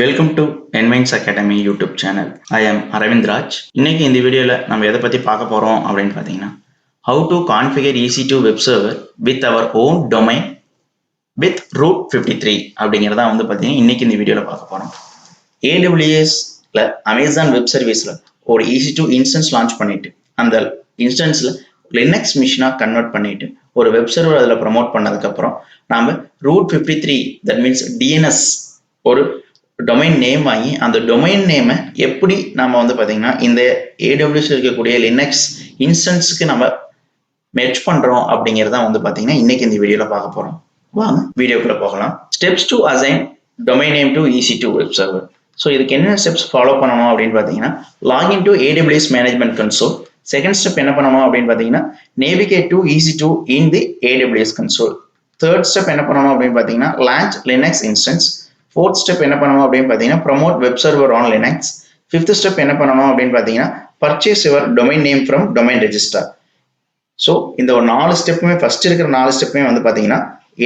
Welcome to என்மைன்ஸ் academy YouTube channel. I am Aravind Raj. இன்னைக்கு இந்த வீடியோவில் நம்ம எதை பற்றி பார்க்க போகிறோம் அப்படின்னு பார்த்தீங்கன்னா, how to configure EC2 web server with our own domain with route 53 அப்படிங்கிறதா பார்த்தீங்கன்னா இன்னைக்கு இந்த வீடியோவில் பார்க்க போகிறோம். AWSல அமேசான் வெப் சர்வீஸில் ஒரு EC2 இன்ஸ்டன்ஸ் லான்ச் பண்ணிட்டு அந்த இன்ஸ்டன்ஸில் லினக்ஸ் மிஷினாக கன்வெர்ட் பண்ணிட்டு ஒரு வெப் சர்வர் அதில் ப்ரமோட் பண்ணதுக்கப்புறம் நாம் ரூட் 53 தட் மீன்ஸ் டிஎன்எஸ் ஒரு டொமைன் நேம் வாங்கி அந்த டொமைன் நேமை எப்படி நம்ம பார்த்தீங்கன்னா இந்த AWS இருக்கக்கூடிய லினக்ஸ் இன்ஸ்டன்ஸுக்கு நம்ம மெர்ஜ் பண்றோம் அப்படிங்கிறத பார்த்தீங்கன்னா இன்னைக்கு இந்த வீடியோல பார்க்க போறோம். வாங்க வீடியோக்குள்ள போகலாம். Steps to assign domain name to EC2 web server. So இதுக்கு என்ன ஸ்டெப்ஸ் ஃபாலோ பண்ணணும் அப்படின்னு பார்த்தீங்கன்னா, login to AWS management console. Second step என்ன பண்ணணும் அப்படின்னு பார்த்தீங்கன்னா, navigate to EC2 in the AWS console. Third step என்ன பண்ணணும் அப்படின்னு பார்த்தீங்கன்னா, launch Linux instance. Fourth step என்ன பண்ணணும் அப்படின்னு பார்த்தீங்கன்னா, promote web server on Linux. Fifth step என்ன பண்ணணும் அப்படின்னு பார்த்தீங்கன்னா, purchase your domain name from domain register. So இந்த ஒரு 4 ஸ்டெப்புமே ஃபர்ஸ்ட் இருக்கிற 4 ஸ்டெப்புமே பார்த்தீங்கன்னா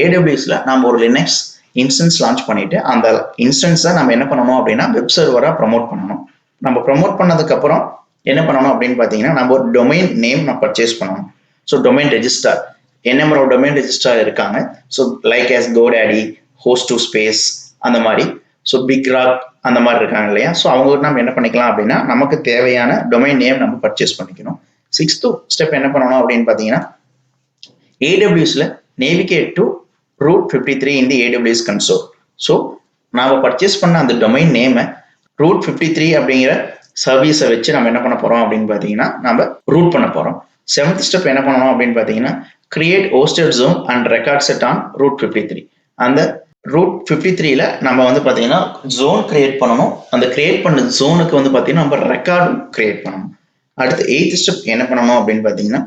AWSல நம்ம ஒரு லினக்ஸ் இன்ஸ்டன்ஸ் லான்ச் பண்ணிட்டு அந்த இன்ஸ்டன்ஸை நம்ம என்ன பண்ணணும் அப்படின்னா வெப் சர்வராக ப்ரமோட் பண்ணணும். நம்ம ப்ரமோட் பண்ணதுக்கப்புறம் என்ன பண்ணணும் அப்படின்னு பார்த்தீங்கன்னா, நம்ம ஒரு டொமைன் நேம் நம்ம பர்ச்சேஸ் பண்ணணும். ஸோ டொமைன் ரெஜிஸ்டர் என்ன டொமைன் ரெஜிஸ்டர் இருக்காங்க. So like as GoDaddy, Host2Space அந்த மாதிரி, ஸோ பிக் ராக் அந்த மாதிரி இருக்காங்க இல்லையா. ஸோ அவங்க நம்ம என்ன பண்ணிக்கலாம் அப்படின்னா, நமக்கு தேவையான டொமைன் நேம் நம்ம பர்ச்சேஸ் பண்ணிக்கணும். சிக்ஸ்த் ஸ்டெப் என்ன பண்ணணும் அப்படின்னு பார்த்தீங்கன்னா, AWSல navigate to route 53 in the AWS console. So நாம பர்ச்சேஸ் பண்ண அந்த டொமைன் நேமை ரூட் 53 அப்படிங்கிற சர்வீஸை வச்சு நம்ம என்ன பண்ண போறோம் அப்படின்னு பார்த்தீங்கன்னா, நம்ம ரூட் பண்ண போறோம். செவன்த் ஸ்டெப் என்ன பண்ணணும் அப்படின்னு பார்த்தீங்கன்னா, create hosted zone and record set on route 53. அந்த ரூட் 53ல நம்ம பார்த்தீங்கன்னா ஜோன் கிரியேட் பண்ணணும். அந்த கிரியேட் பண்ண ஜோனுக்கு பார்த்தீங்கன்னா நம்ம ரெக்கார்டும் கிரியேட் பண்ணணும். அடுத்து எய்த் ஸ்டெப் என்ன பண்ணணும் அப்படின்னு பார்த்தீங்கன்னா,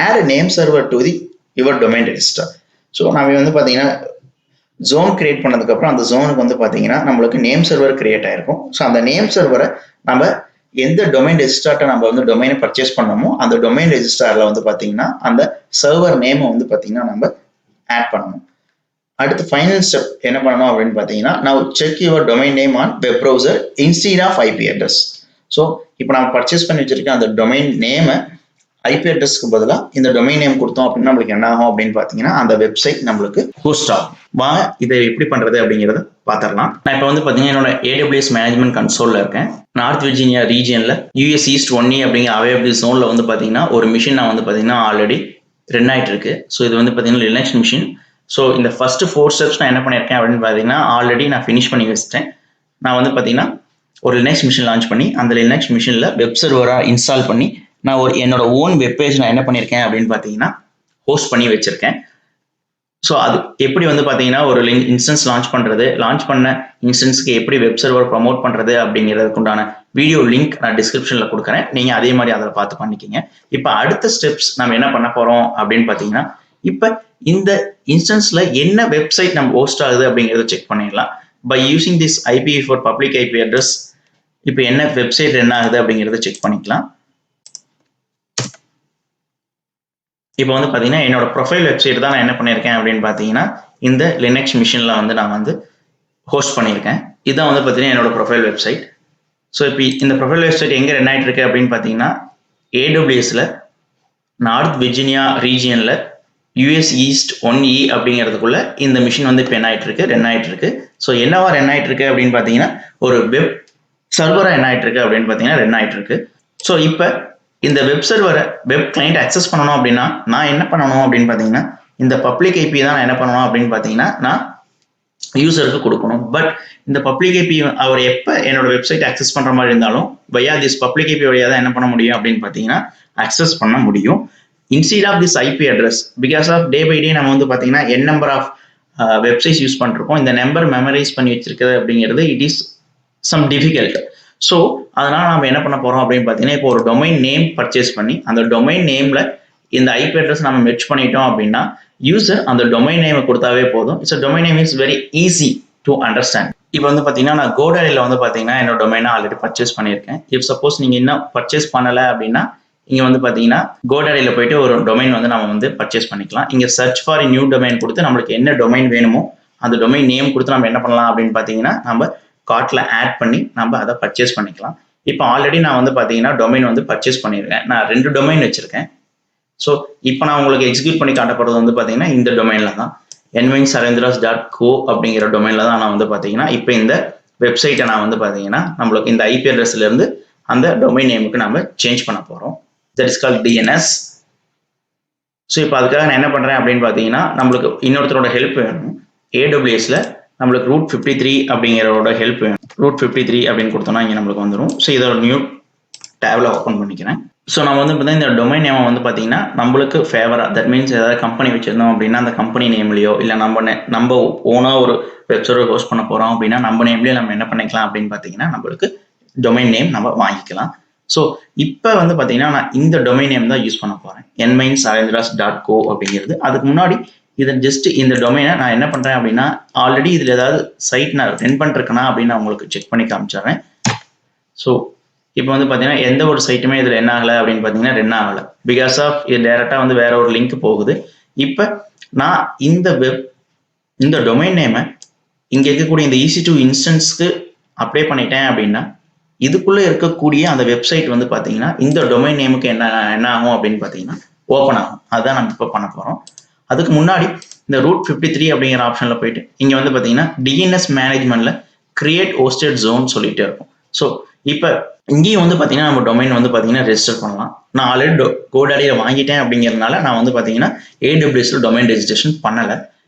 add name server to the your domain register. So நம்ம பார்த்தீங்கன்னா ஜோன் கிரியேட் பண்ணதுக்கப்புறம் அந்த ஜோனுக்கு பார்த்தீங்கன்னா நம்மளுக்கு நேம் சர்வர் கிரியேட் ஆயிருக்கும். ஸோ அந்த நேம் சர்வரை நம்ம எந்த டொமைன் ரெஜிஸ்டர்ட்ட நம்ம டொமைனை பர்ச்சேஸ் பண்ணமோ அந்த டொமைன் ரெஜிஸ்டர்ல பார்த்தீங்கன்னா அந்த சர்வர் நேமை பார்த்தீங்கன்னா நம்ம ஆட் பண்ணணும். அடுத்து ஃபைனல் ஸ்டெப் என்ன பண்ணணும் அப்படின்னு பார்த்தீங்கன்னா, now check your domain name on web browser instead of IP address. So இப்போ நம்ம பர்ச்சேஸ் பண்ணி வச்சிருக்க அந்த டொமைன் நேமை IP அட்ரஸ்க்கு பதிலாக இந்த டொமைன் நேம் கொடுத்தோம் அப்படின்னா நம்மளுக்கு என்ன ஆகும் அப்படின்னு பார்த்தீங்கன்னா, அந்த வெப்சைட் நம்மளுக்கு ஹோஸ்ட் ஆகும். வாங்க இதை எப்படி பண்றது அப்படிங்கிறத பார்த்துடலாம். நான் இப்போ பார்த்தீங்கன்னா என்னோட AWS மேனேஜ்மெண்ட் கன்சோல்ல இருக்கேன். நார்த் விர்ஜீனியா ரீஜியன்ல US ஈஸ்ட் 1E அப்படிங்கிற அவைலபிள் ஜோன்ல பார்த்தீங்கன்னா ஒரு மிஷின் நான் பார்த்தீங்கன்னா ஆல்ரெடி ரன் ஆயிட்டு இருக்கு. ஸோ இது பார்த்தீங்கன்னா லினக்ஸ் மிஷின். ஸோ இந்த ஃபர்ஸ்ட் 4 ஸ்டெப்ஸ் நான் என்ன பண்ணியிருக்கேன் அப்படின்னு பார்த்தீங்கன்னா ஆல்ரெடி நான் ஃபினிஷ் பண்ணி வச்சிட்டேன். நான் பார்த்தீங்கன்னா ஒரு லினக்ஸ் மிஷின் லான்ச் பண்ணி அந்த லினக்ஸ் மிஷினில் வெப் சர்வராக இன்ஸ்டால் பண்ணி நான் என்னோட ஓன் வெப் பேஜ் நான் என்ன பண்ணியிருக்கேன் அப்படின்னு பார்த்தீங்கன்னா ஹோஸ்ட் பண்ணி வச்சிருக்கேன். ஸோ அது எப்படி பார்த்தீங்கன்னா ஒரு இன்ஸ்டன்ஸ் லான்ச் பண்ண இன்ஸ்டன்ஸ்க்கு எப்படி வெப் சர்வர் ப்ரமோட் பண்ணுறது அப்படிங்கிறதுக்கு உண்டான வீடியோ லிங்க் நான் டிஸ்கிரிப்ஷனில் கொடுக்குறேன். நீங்கள் அதே மாதிரி அதில் பார்த்து பண்ணிக்கிங்க. இப்போ அடுத்த ஸ்டெப்ஸ் நம்ம என்ன பண்ண போகிறோம் அப்படின்னு பார்த்தீங்கன்னா, இப்போ இந்த இன்ஸ்டன்ஸ்ல என்ன வெப்சைட் நம்ம ஹோஸ்ட் ஆகுது அப்படிங்கிறத செக் பண்ணிடலாம். By using this IPv4 public IP address இப்போ என்ன வெப்சைட் என்ன ஆகுது அப்படிங்கிறத செக் பண்ணிக்கலாம். இப்போ பார்த்தீங்கன்னா என்னோட ப்ரொஃபைல் வெப்சைட் தான் நான் என்ன பண்ணியிருக்கேன் அப்படின்னு பார்த்தீங்கன்னா இந்த லினக்ஸ் மிஷினில் நான் ஹோஸ்ட் பண்ணியிருக்கேன். இதுதான் பார்த்தீங்கன்னா என்னோட ப்ரொஃபைல் வெப்சைட். ஸோ இப்போ இந்த ப்ரொஃபைல் வெப்சைட் எங்கே ரன் ஆகிட்டு இருக்கு அப்படின்னு பார்த்தீங்கன்னா AWSல நார்த் விர்ஜீனியா ரீஜியனில் US ஈஸ்ட் 1E அப்படிங்கிறதுக்குள்ள இந்த மிஷின் இப்போ ரன் ஆயிட்டு இருக்கு. ஸோ என்னவா ரன் ஆயிட்டு இருக்கு அப்படின்னு பார்த்தீங்கன்னா ஒரு வெப் சர்வரா என்ன ஆயிட்டு இருக்கு அப்படின்னு பார்த்தீங்கன்னா ரன் ஆயிட்டு இருக்கு. ஸோ இப்போ இந்த வெப் சர்வரை வெப் கிளைண்ட் அக்சஸ் பண்ணணும் அப்படின்னா நான் என்ன பண்ணணும் அப்படின்னு பார்த்தீங்கன்னா இந்த பப்ளிக் IP தான் நான் என்ன பண்ணணும் அப்படின்னு பார்த்தீங்கன்னா நான் யூசருக்கு கொடுக்கணும். பட் இந்த பப்ளிக் IP அவர் எப்போ என்னோட வெப்சைட் அக்சஸ் பண்ற மாதிரி இருந்தாலும் வயா திஸ் பப்ளிக் IP வழியாக தான் என்ன பண்ண முடியும் அப்படின்னு பார்த்தீங்கன்னா அக்சஸ் பண்ண முடியும். Instead of this IP address, because of day by day நம்ம பார்த்தீங்கன்னா n number of websites use பண்ணிருக்கோம். இந்த நம்பர் மெமரைஸ் பண்ணி வச்சிருக்கிறது அப்படிங்கிறது it is some difficult. So அதனால நம்ம என்ன பண்ண போறோம் அப்படின்னு பார்த்தீங்கன்னா, இப்போ ஒரு டொமைன் நேம் பர்ச்சேஸ் பண்ணி அந்த டொமைன் நேம்ல இந்த IP அட்ரஸ் நம்ம மெர்ஜ் பண்ணிட்டோம் அப்படின்னா யூசர் அந்த டொமைன் நேமை கொடுத்தாவே போதும். It's domain name is very easy to understand. இப்போ பார்த்தீங்கன்னா நான் GoDaddyல பார்த்தீங்கன்னா என்னோட டொமைனை ஆல்ரெடி பர்ச்சேஸ் பண்ணியிருக்கேன். இஃப் சப்போஸ் நீங்க இன்னும் பர்ச்சேஸ் பண்ணலை அப்படின்னா இங்க பார்த்தீங்கன்னா GoDaddyல போயிட்டு ஒரு டொமைன் நம்ம பர்ச்சேஸ் பண்ணிக்கலாம். இங்க சர்ச் ஃபார் நியூ டொமைன் கொடுத்து நம்மளுக்கு என்ன டொமைன் வேணுமோ அந்த டொமைன் நேம் கொடுத்து நம்ம என்ன பண்ணலாம் அப்படின்னு பார்த்தீங்கன்னா நம்ம கார்ட்டில் ஆட் பண்ணி நம்ம அதை பர்ச்சேஸ் பண்ணிக்கலாம். இப்போ ஆல்ரெடி நான் வந்து பார்த்தீங்கன்னா டொமைன் வந்து பர்ச்சேஸ் பண்ணியிருக்கேன். நான் 2 டொமைன் வச்சுருக்கேன். ஸோ இப்போ நான் உங்களுக்கு எக்ஸிக்யூட் பண்ணி காட்டப்படுறது வந்து பார்த்தீங்கன்னா இந்த டொமைனில் தான் nvinsarindras.co அப்படிங்கிற டொமைனில் தான் நான் வந்து பார்த்தீங்கன்னா இப்போ இந்த வெப்சைட்டை நான் வந்து பார்த்தீங்கன்னா நம்மளுக்கு இந்த ஐபி அட்ரஸ்லேருந்து அந்த டொமைன் நேமுக்கு நம்ம சேஞ்ச் பண்ண போகிறோம். That is called DNS. So இப்போ அதுக்காக நான் என்ன பண்ணுறேன் அப்படின்னு பார்த்தீங்கன்னா நம்மளுக்கு இன்னொருத்தரோட ஹெல்ப் வேணும். AWSல நம்மளுக்கு ரூட் 53 அப்படிங்கிறோட ஹெல்ப் வேணும். ரூட் 53 அப்படின்னு கொடுத்தோம்னா இங்கே நம்மளுக்கு வந்துடும். ஸோ இதோட நியூ டேபில் ஓப்பன் பண்ணிக்கிறேன். ஸோ நம்ம வந்து பார்த்தீங்கன்னா இந்த டொமைன் நேம் வந்து பார்த்தீங்கன்னா நம்மளுக்கு ஃபேவராக, தட் மீன்ஸ் ஏதாவது கம்பெனி வச்சிருந்தோம் அப்படின்னா அந்த கம்பெனி நேம்லையோ இல்லை நம்ம ஓனாக ஒரு வெப்சைட் ஹோஸ்ட் பண்ண போகிறோம் அப்படின்னா நம்ம நேம்லேயே நம்ம என்ன பண்ணிக்கலாம் அப்படின்னு பார்த்தீங்கன்னா நம்மளுக்கு டொமைன் நேம் நம்ம வாங்கிக்கலாம். ஸோ இப்போ வந்து பார்த்தீங்கன்னா நான் இந்த டொமைன் நேம் தான் யூஸ் பண்ண போகிறேன், nvinsarindras.co அப்படிங்கிறது. அதுக்கு முன்னாடி இதை ஜஸ்ட் இந்த டொமைனை நான் என்ன பண்ணுறேன் அப்படின்னா ஆல்ரெடி இதில் ஏதாவது சைட் நான் ரன் பண்ணிருக்கேனா அப்படின்னு நான் உங்களுக்கு செக் பண்ணி காமிச்சிடுறேன். ஸோ இப்போ வந்து பார்த்தீங்கன்னா எந்த ஒரு சைட்டுமே இதில் என்ன ஆகலை அப்படின்னு பார்த்தீங்கன்னா ரன் ஆகலை. பிகாஸ் ஆஃப் இது டேரெக்டாக வந்து வேற ஒரு லிங்க் போகுது. இப்போ நான் இந்த டொமைன் நேமை இங்கே இருக்கக்கூடிய இந்த EC2 இன்ஸ்டன்ஸ்க்கு அப்ளை பண்ணிட்டேன் அப்படின்னா இதுக்குள்ளே இருக்கக்கூடிய அந்த வெப்சைட் வந்து பார்த்தீங்கன்னா இந்த டொமைன் நேமுக்கு என்ன ஆகும் அப்படின்னு பார்த்தீங்கன்னா ஓப்பன் ஆகும். அதுதான் நம்ம இப்போ பண்ண போகிறோம். அதுக்கு முன்னாடி இந்த ரூட் 53 அப்படிங்கிற ஆப்ஷனில் போயிட்டு இங்கே வந்து பார்த்தீங்கன்னா DNS மேனேஜ்மெண்ட்டில் கிரியேட் ஹோஸ்டட் ஜோன் சொல்லிட்டு இருக்கும். ஸோ இப்போ இங்கேயும் வந்து பார்த்தீங்கன்னா நம்ம டொமைன் வந்து பார்த்தீங்கன்னா ரெஜிஸ்டர் பண்ணலாம். நான் ஆல்ரெடி GoDaddyல வாங்கிட்டேன் அப்படிங்கிறதுனால நான் வந்து பார்த்தீங்கன்னா AWSல டொமைன் ரெஜிஸ்ட்ரேஷன் பண்ணலை.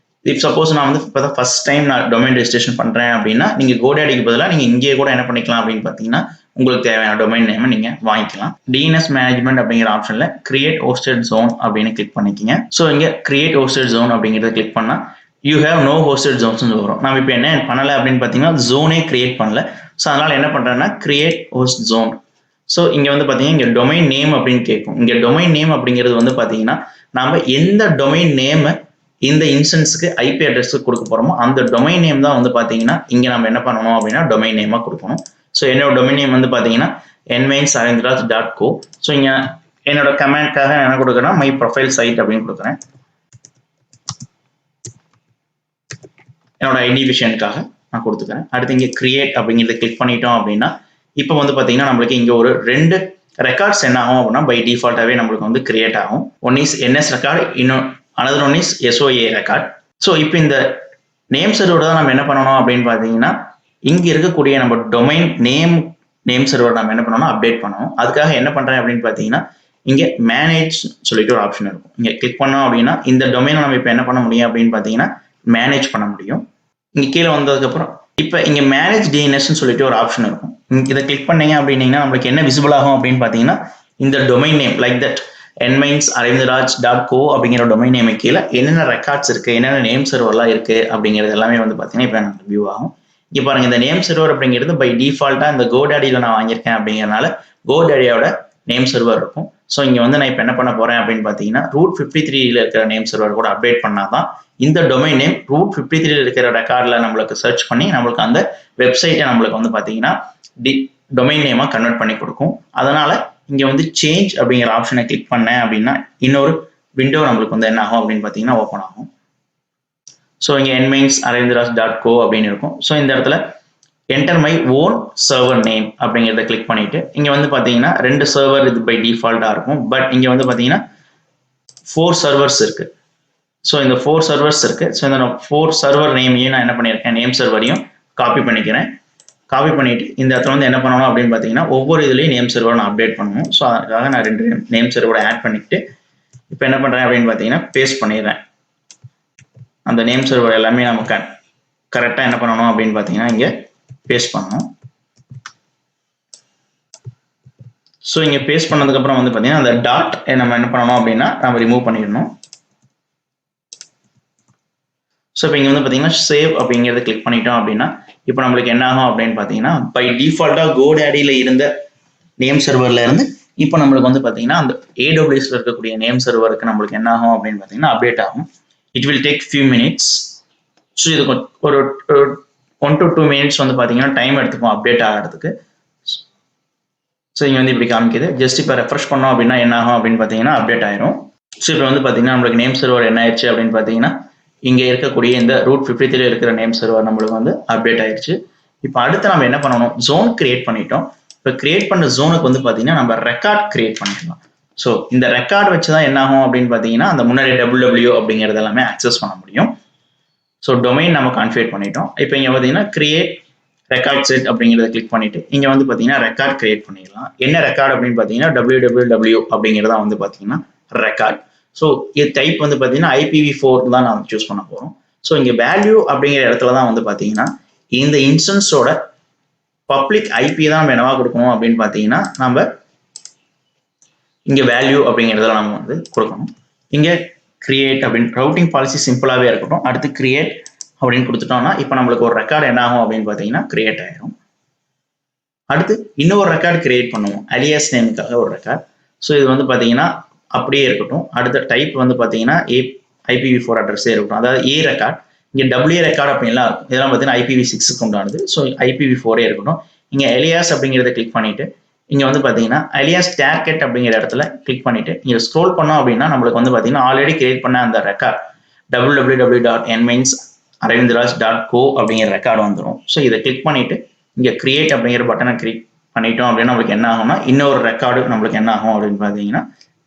இப் சப்போஸ் நான் வந்து இப்போ தான் ஃபர்ஸ்ட் டைம் நான் டொமைன் ரெஜிஸ்ட்ரேஷன் பண்ணுறேன் அப்படின்னா நீங்கள் GoDaddyக்கு பதிலாக நீங்கள் இங்கேயே கூட என்ன பண்ணிக்கலாம் அப்படின்னு பார்த்தீங்கன்னா உங்களுக்கு தேவையான டொமைன் நேமை நீங்கள் வாங்கிக்கலாம். DNS மேனேஜ்மெண்ட் அப்படிங்கிற ஆப்ஷனில் கிரியேட் ஹோஸ்டட் ஜோன் அப்படின்னு கிளிக் பண்ணிக்கிங்க. ஸோ இங்கே கிரியேட் ஹோஸ்டட் ஜோன் அப்படிங்கிறத கிளிக் பண்ணால் யூ ஹேவ் நோ ஹோஸ்டட் ஜோன்ஸ்னு வரும். நம்ம இப்போ என்ன பண்ணலை அப்படின்னு பார்த்தீங்கன்னா ஜோனே கிரியேட் பண்ணல. ஸோ அதனால் என்ன பண்ணுறேன்னா கிரியேட் ஹோஸ்ட் ஜோன். ஸோ இங்கே வந்து பார்த்தீங்கன்னா இங்கே டொமைன் நேம் அப்படின்னு கேட்கும். இங்கே டொமைன் நேம் அப்படிங்கிறது வந்து பார்த்தீங்கன்னா நம்ம எந்த டொமைன் நேமை இந்த இன்ஸ்டன்ஸுக்கு ஐபி அட்ரஸுக்கு கொடுக்க போகிறோமோ அந்த டொமைன் நேம் தான் வந்து பார்த்தீங்கன்னா இங்கே நம்ம என்ன பண்ணணும் அப்படின்னா டொமைன் நேமாக கொடுக்கணும். ஸோ என்னோட டொமைன் நேம் வந்து பார்த்தீங்கன்னா nvinsarindras.co. ஸோ இங்கே என்னோட கமெண்ட்காக நான் என்ன கொடுக்குறேன்னா மை ப்ரொஃபைல் சைட் அப்படின்னு கொடுக்குறேன். என்னோட ஐடென்டிஃபிகேஷனுக்காக நான் கொடுத்துக்கிறேன். அடுத்து இங்கே கிரியேட் அப்படிங்கிறத கிளிக் பண்ணிட்டோம் அப்படின்னா இப்போ வந்து பார்த்தீங்கன்னா நம்மளுக்கு இங்கே ஒரு 2 ரெக்கார்ட்ஸ் என்ன ஆகும் அப்படின்னா பை டிஃபால்ட்டாகவே நம்மளுக்கு வந்து கிரியேட் ஆகும். ஒன் இஸ் NS ரெக்கார்டு, இன்னும் another one is SOA record. So இப்போ இந்த நேம் சர்வரோட தான் நம்ம என்ன பண்ணணும் அப்படின்னு பார்த்தீங்கன்னா இங்கே இருக்கக்கூடிய நம்ம டொமைன் நேம் சர்வர் நம்ம என்ன பண்ணணும் அப்டேட் பண்ணணும். அதுக்காக என்ன பண்ணுறேன் அப்படின்னு பார்த்தீங்கன்னா இங்கே மேனேஜ் சொல்லிட்டு ஒரு ஆப்ஷன் இருக்கும். இங்கே கிளிக் பண்ணோம் அப்படின்னா இந்த டொமைனை நம்ம இப்போ என்ன பண்ண முடியும் அப்படின்னு பார்த்தீங்கன்னா மேனேஜ் பண்ண முடியும். இங்கே கீழே வந்ததுக்கப்புறம் இப்போ இங்கே மேனேஜ் DNSன்னு சொல்லிட்டு ஒரு ஆப்ஷன் இருக்கும். இதை கிளிக் பண்ணீங்க அப்படின்னீங்கன்னா நம்மளுக்கு என்ன விசிபிள் ஆகும் அப்படின்னு பார்த்தீங்கன்னா இந்த domain name like that nvinsarindras.co அப்படிங்கிற டொமைன் நேம் கீழே என்னென்ன ரெக்கார்ட்ஸ் இருக்கு, என்னென்ன நேம் சர்வர்லாம் இருக்கு அப்படிங்கிறது எல்லாமே வந்து பார்த்தீங்கன்னா இப்போ எனக்கு வியூ ஆகும். இங்கே பாருங்க இந்த நேம் சர்வர் அப்படிங்கிறது பை டிஃபால்ட்டா இந்த GoDaddyல நான் வாங்கியிருக்கேன் அப்படிங்கிறதுனால GoDaddyயோட நேம் சர்வர் இருக்கும். ஸோ இங்கே வந்து நான் இப்போ என்ன பண்ண போறேன் அப்படின்னு பார்த்தீங்கன்னா ரூட் 53ல இருக்கிற நேம் சர்வர் கூட அப்டேட் பண்ணாதான் இந்த டொமைன் நேம் ரூட் 53ல இருக்கிற ரெக்கார்டில் நம்மளுக்கு சர்ச் பண்ணி நம்மளுக்கு அந்த வெப்சைட்டை நம்மளுக்கு வந்து பார்த்தீங்கன்னா டொமைன் நேமாக கன்வெர்ட் பண்ணி கொடுக்கும். அதனால இங்க வந்து சேஞ்ச் அப்படிங்கிற ஆப்ஷனை கிளிக் பண்ணேன் அப்படின்னா இன்னொரு விண்டோ நம்மளுக்கு வந்து என்ன ஆகும் அப்படின்னு பார்த்தீங்கன்னா ஓப்பன் ஆகும். ஸோ இங்கே nvinsarindras.co அப்படின்னு இருக்கும். ஸோ இந்த இடத்துல enter my own server name அப்படிங்கிறத கிளிக் பண்ணிட்டு இங்கே வந்து பார்த்தீங்கன்னா 2 சர்வர் இது பை டிஃபால்ட்டாக இருக்கும். பட் இங்கே வந்து பார்த்தீங்கன்னா 4 சர்வர்ஸ் இருக்கு. ஸோ இந்த 4 சர்வர்ஸ் இருக்கு. ஸோ இந்த 4 சர்வர் நேமையும் நான் என்ன பண்ணியிருக்கேன் நேம் சர்வரையும் காப்பி பண்ணிக்கிறேன். காப்பி பண்ணிட்டு இந்த இடத்துல வந்து என்ன பண்ணணும் அப்படின்னு பார்த்தீங்கன்னா ஒவ்வொரு இதுலேயும் நேம் சர்வர் நான் அப்டேட் பண்ணணும். ஸோ அதுக்காக நான் 2 நேம் சர்வரை ஆட் பண்ணிட்டு இப்போ என்ன பண்ணுறேன் அப்படின்னு பார்த்தீங்கன்னா பேஸ்ட் பண்ணிடுறேன். அந்த நேம் சர்வர் எல்லாமே நம்ம கரெக்டாக என்ன பண்ணணும் அப்படின்னு பார்த்தீங்கன்னா இங்கே பேஸ்ட் பண்ணணும். ஸோ இங்கே பேஸ்ட் பண்ணதுக்கப்புறம் வந்து பார்த்தீங்கன்னா அந்த டாட் நம்ம என்ன பண்ணணும் அப்படின்னா நம்ம ரிமூவ் பண்ணிடணும். ஸோ இப்போ இங்கே வந்து பார்த்தீங்கன்னா சேவ் அப்படிங்கிறத கிளிக் பண்ணிட்டோம் அப்படின்னா இப்போ நம்மளுக்கு என்ன ஆகும் அப்படின்னு பார்த்தீங்கன்னா பை டிஃபால்ட்டாக GoDaddyல இருந்த நேம் சர்வர்ல இருந்து இப்போ நம்மளுக்கு வந்து பார்த்தீங்கன்னா அந்த AWSல இருக்கக்கூடிய நேம் சர்வருக்கு நம்மளுக்கு என்ன ஆகும் அப்படின்னு பார்த்தீங்கன்னா அப்டேட் ஆகும். It will take few minutes. So இது ஒரு 1 to 2 மினிட்ஸ் வந்து பார்த்தீங்கன்னா டைம் எடுத்துக்கும் அப்டேட் ஆகிறதுக்கு. ஸோ இங்கே வந்து இப்படி காமிக்குது. ஜஸ்ட் இப்போ ரெஃப்ரெஷ் பண்ணோம் அப்படின்னா என்ன ஆகும் அப்படின்னு பார்த்தீங்கன்னா அப்டேட் ஆயிரும். ஸோ இப்போ வந்து பார்த்தீங்கன்னா நம்மளுக்கு நேம் சர்வர் என்ன ஆயிடுச்சு அப்படின்னு பார்த்தீங்கன்னா இங்கே இருக்கக்கூடிய இந்த ரூட் 53ல இருக்கிற நேம் சர்வர் நம்மளுக்கு வந்து அப்டேட் ஆயிடுச்சு. இப்போ அடுத்து நம்ம என்ன பண்ணணும், ஜோன் கிரியேட் பண்ணிட்டோம். இப்போ கிரியேட் பண்ண ஜோனுக்கு வந்து பார்த்தீங்கன்னா நம்ம ரெக்கார்ட் கிரியேட் பண்ணிடலாம். ஸோ இந்த ரெக்கார்ட் வச்சு தான் என்ன ஆகும் அப்படின்னு பார்த்தீங்கன்னா அந்த முன்னாடி www அப்படிங்கிறது எல்லாமே ஆக்சஸ் பண்ண முடியும். ஸோ டொமைன் நம்ம கான்ஃபிகர் பண்ணிட்டோம். இப்போ இங்கே பார்த்தீங்கன்னா கிரியேட் ரெக்கார்ட் செட் அப்படிங்கிறத கிளிக் பண்ணிட்டு இங்கே வந்து பார்த்தீங்கன்னா ரெக்கார்ட் கிரியேட் பண்ணிடலாம். என்ன ரெக்கார்ட் அப்படின்னு பார்த்தீங்கன்னா www அப்படிங்கிறதா வந்து பார்த்தீங்கன்னா ரெக்கார்ட். ஸோ இது டைப் வந்து பார்த்தீங்கன்னா IPv4 தான் நான் சூஸ் பண்ண போகிறோம். ஸோ இங்கே வேல்யூ அப்படிங்கிற இடத்துல தான் வந்து பார்த்தீங்கன்னா இந்த இன்ஸ்டன்ஸோட பப்ளிக் ஐபி தான் நம்ம என்னவா கொடுக்கணும் அப்படின்னு பார்த்தீங்கன்னா நம்ம இங்கே வேல்யூ அப்படிங்கிறதுல நம்ம வந்து கொடுக்கணும். இங்கே கிரியேட் அப்படின்னு ரவுட்டிங் பாலிசி சிம்பிளாகவே இருக்கட்டும். அடுத்து கிரியேட் அப்படின்னு கொடுத்துட்டோம்னா இப்போ நம்மளுக்கு ஒரு ரெக்கார்டு என்ன ஆகும் அப்படின்னு பார்த்தீங்கன்னா கிரியேட் ஆயிரும். அடுத்து இன்னொரு ரெக்கார்டு கிரியேட் பண்ணுவோம், அலியாஸ் நேமுக்காக ஒரு ரெக்கார்ட். ஸோ இது வந்து பார்த்தீங்கன்னா அப்படியே இருக்கட்டும். அடுத்த டைப் வந்து பார்த்தீங்கன்னா IPv4 அட்ரஸே இருக்கட்டும், அதாவது ஏ ரெக்கார்ட். இங்கே டபிள்யூ ரெக்கார்ட் அப்படின்லாம் இருக்கும், இதெல்லாம் பார்த்தீங்கன்னா IPv6க்கு உண்டானது. ஸோ IPv4 இருக்கட்டும். இங்கே எலியாஸ் அப்படிங்கிறத கிளிக் பண்ணிட்டு இங்கே வந்து பார்த்தீங்கன்னா அலியாஸ் டேர்கெட் அப்படிங்கிற இடத்துல கிளிக் பண்ணிட்டு இங்கே ஸ்க்ரோல் பண்ணோம் அப்படின்னா நம்மளுக்கு வந்து பார்த்தீங்கன்னா ஆல்ரெடி கிரியேட் பண்ண அந்த ரெக்கார்ட் www.nmains.aravindraj.co அப்படிங்கிற ரெக்கார்டு வந்துடும். ஸோ இதை கிளிக் பண்ணிட்டு இங்கே கிரியேட் அப்படிங்கிற பட்டனை கிளிக் பண்ணிட்டோம் அப்படின்னா நம்மளுக்கு என்ன ஆகும்னா இன்னொரு ரெக்கார்டு நம்மளுக்கு என்ன ஆகும் அப்படின்னு பார்த்தீங்கன்னா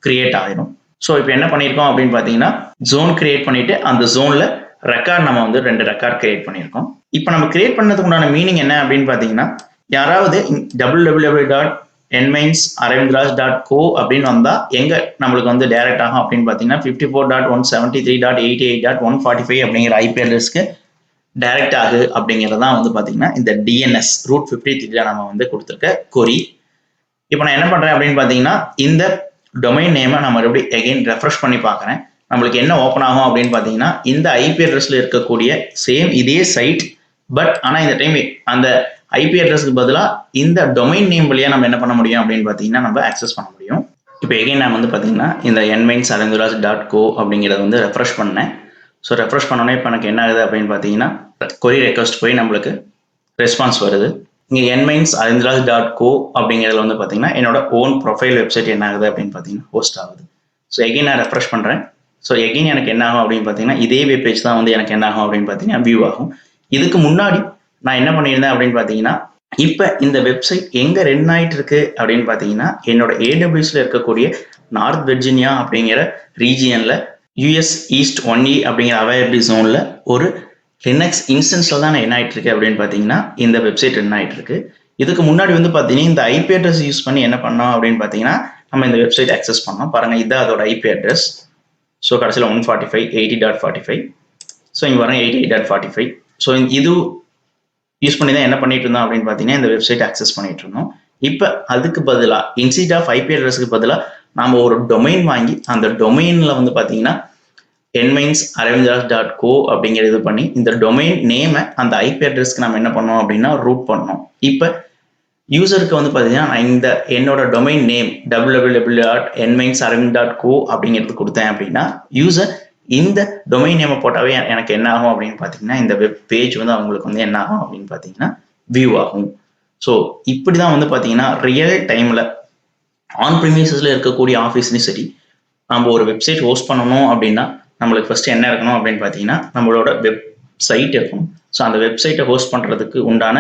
கிரியேட் ஆகிடும். ஸோ இப்போ என்ன பண்ணியிருக்கோம் அப்படின்னு பார்த்தீங்கன்னா ஜோன் கிரியேட் பண்ணிட்டு அந்த ஜோன்ல ரெக்கார்ட் நம்ம வந்து 2 ரெக்கார்ட் கிரியேட் பண்ணியிருக்கோம். இப்போ நம்ம கிரியேட் பண்ணதுக்கு உண்டான மீனிங் என்ன அப்படின்னு பார்த்தீங்கன்னா யாராவது www.nmains.aravindraj.co அப்படின்னு வந்தா எங்க நம்மளுக்கு வந்து டைரக்ட் ஆகும் அப்படின்னு பார்த்தீங்கன்னா 54.173.88.145 அப்படிங்கிற ஐபி அட்ரஸ்க்கு டைரக்ட் ஆகு அப்படிங்கிறதான் வந்து பார்த்தீங்கன்னா இந்த டிஎன்எஸ் ரூட் 53ல நம்ம வந்து கொடுத்துருக்க கொரி. இப்போ நான் என்ன பண்றேன் அப்படின்னு பார்த்தீங்கன்னா இந்த டொமைன் நேமை நான் மறுபடியும் எகைன் ரெஃப்ரெஷ் பண்ணி பார்க்குறேன். நம்மளுக்கு என்ன ஓப்பன் ஆகும் அப்படின்னு பார்த்தீங்கன்னா இந்த ஐபி அட்ரஸ்ல இருக்கக்கூடிய சேம் இதே சைட், பட் ஆனால் இந்த டைம் அந்த ஐபி அட்ரஸ்க்கு பதிலாக இந்த டொமைன் நேம் வழியாக நம்ம என்ன பண்ண முடியும் அப்படின்னு பார்த்தீங்கன்னா நம்ம ஆக்சஸ் பண்ண முடியும். இப்போ எகைன் நான் வந்து பார்த்தீங்கன்னா இந்த nmains.aravindraj.co அப்படிங்கிறத வந்து ரெஃப்ரெஷ் பண்ணேன். ஸோ ரெஃப்ரெஷ் பண்ணோன்னே இப்போ எனக்கு என்ன ஆகுது அப்படின்னு பார்த்தீங்கன்னா கொரி ரெக்வஸ்ட் போய் நம்மளுக்கு ரெஸ்பான்ஸ் வருது. இங்கே nmains.aravindraj.co அப்படிங்கிறதுல வந்து பார்த்தீங்கன்னா என்னோட ஓன் ப்ரொஃபைல் வெப்சைட் என்ன ஆகுது அப்படின்னு பார்த்தீங்கன்னா ஹோஸ்ட் ஆகுது. ஸோ எகைன் நான் ரெஃப்ரெஷ் பண்ணுறேன். ஸோ எகைன் எனக்கு என்ன ஆகும் அப்படின்னு பார்த்தீங்கன்னா இதே வெப் பேஜ் தான் வந்து எனக்கு என்ன ஆகும் அப்படின்னு பார்த்தீங்கன்னா வியூ ஆகும். இதுக்கு முன்னாடி நான் என்ன பண்ணியிருந்தேன் அப்படின்னு பார்த்தீங்கன்னா இப்போ இந்த வெப்சைட் எங்கே ரன் ஆகிட்டு இருக்கு அப்படின்னு பார்த்தீங்கன்னா என்னோட AWSல இருக்கக்கூடிய நார்த் வெர்ஜினியா அப்படிங்கிற ரீஜியனில் US ஈஸ்ட் 1E அப்படிங்கிற அவைலபிலிட்டி ஜோனில் ஒரு லினக்ஸ் இன்ஸ்டன்ஸில் தான் என்ன ஆகிட்டு இருக்கு அப்படின்னு பார்த்தீங்கன்னா இந்த வெப்சைட் ரன் ஆகிட்டு இருக்கு. இதுக்கு முன்னாடி வந்து பார்த்தீங்கன்னா இந்த ஐபி அட்ரஸ் யூஸ் பண்ணி என்ன பண்ணோம் அப்படின்னு பார்த்தீங்கன்னா நம்ம இந்த வெப்சைட் ஆக்சஸ் பண்ணோம். பாருங்க இதுதான் அதோட ஐபி அட்ரஸ். ஸோ கடைசியில் 145.80.45. ஸோ இங்கே வர 88.45. ஸோ இது யூஸ் பண்ணி தான் என்ன பண்ணிட்டு இருந்தோம் அப்படின்னு பார்த்தீங்கன்னா இந்த வெப்சைட் ஆக்சஸ் பண்ணிட்டு இருந்தோம். இப்போ அதுக்கு பதிலாக இன்ஸ்டெட் ஆஃப் ஐபி அட்ரஸ்க்கு பதிலாக நாம ஒரு டொமைன் வாங்கி அந்த டொமைன்ல வந்து பார்த்தீங்கன்னா nmains.aravindraj.co அப்படிங்கிறது பண்ணி இந்த டொமைன் நேமை அந்த ஐபி அட்ரஸ்க்கு நம்ம என்ன பண்ணோம் அப்படின்னா ரூட் பண்ணோம். இப்போ யூசருக்கு வந்து பார்த்தீங்கன்னா நான் இந்த என்னோட டொமைன் நேம் www.nmains.aravindraj.co அப்படிங்கிறது கொடுத்தேன் அப்படின்னா யூசர் இந்த டொமைன் நேமை போட்டாவே எனக்கு என்ன ஆகும் அப்படின்னு பார்த்தீங்கன்னா இந்த வெப் பேஜ் வந்து அவங்களுக்கு வந்து என்ன ஆகும் அப்படின்னு பார்த்தீங்கன்னா வியூ ஆகும். ஸோ இப்படி தான் வந்து பார்த்தீங்கன்னா ரியல் டைமில் ஆன் ப்ரிமிசஸ்ல இருக்கக்கூடிய ஆஃபீஸ்லையும் சரி நம்ம ஒரு வெப்சைட் ஹோஸ்ட் பண்ணணும் அப்படின்னா நம்மளுக்கு ஃபர்ஸ்ட் என்ன இருக்கணும் அப்படின்னு பார்த்தீங்கன்னா நம்மளோட வெப்சைட் இருக்கணும். ஸோ அந்த வெப்சைட்டை ஹோஸ்ட் பண்ணுறதுக்கு உண்டான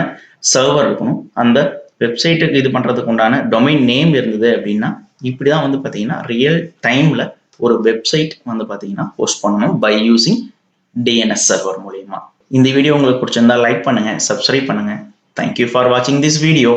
சர்வர் இருக்கணும். அந்த வெப்சைட்டுக்கு இது பண்ணுறதுக்கு உண்டான டொமைன் நேம் இருந்தது அப்படின்னா இப்படி தான் வந்து பார்த்தீங்கன்னா ரியல் டைமில் ஒரு வெப்சைட் வந்து பார்த்தீங்கன்னா ஹோஸ்ட் பண்ணணும் பை யூசிங் DNS சர்வர் மூலியமா. இந்த வீடியோ உங்களுக்கு பிடிச்சிருந்தா லைக் பண்ணுங்க, சப்ஸ்கிரைப் பண்ணுங்க. தேங்க்யூ ஃபார் வாட்சிங் திஸ் வீடியோ.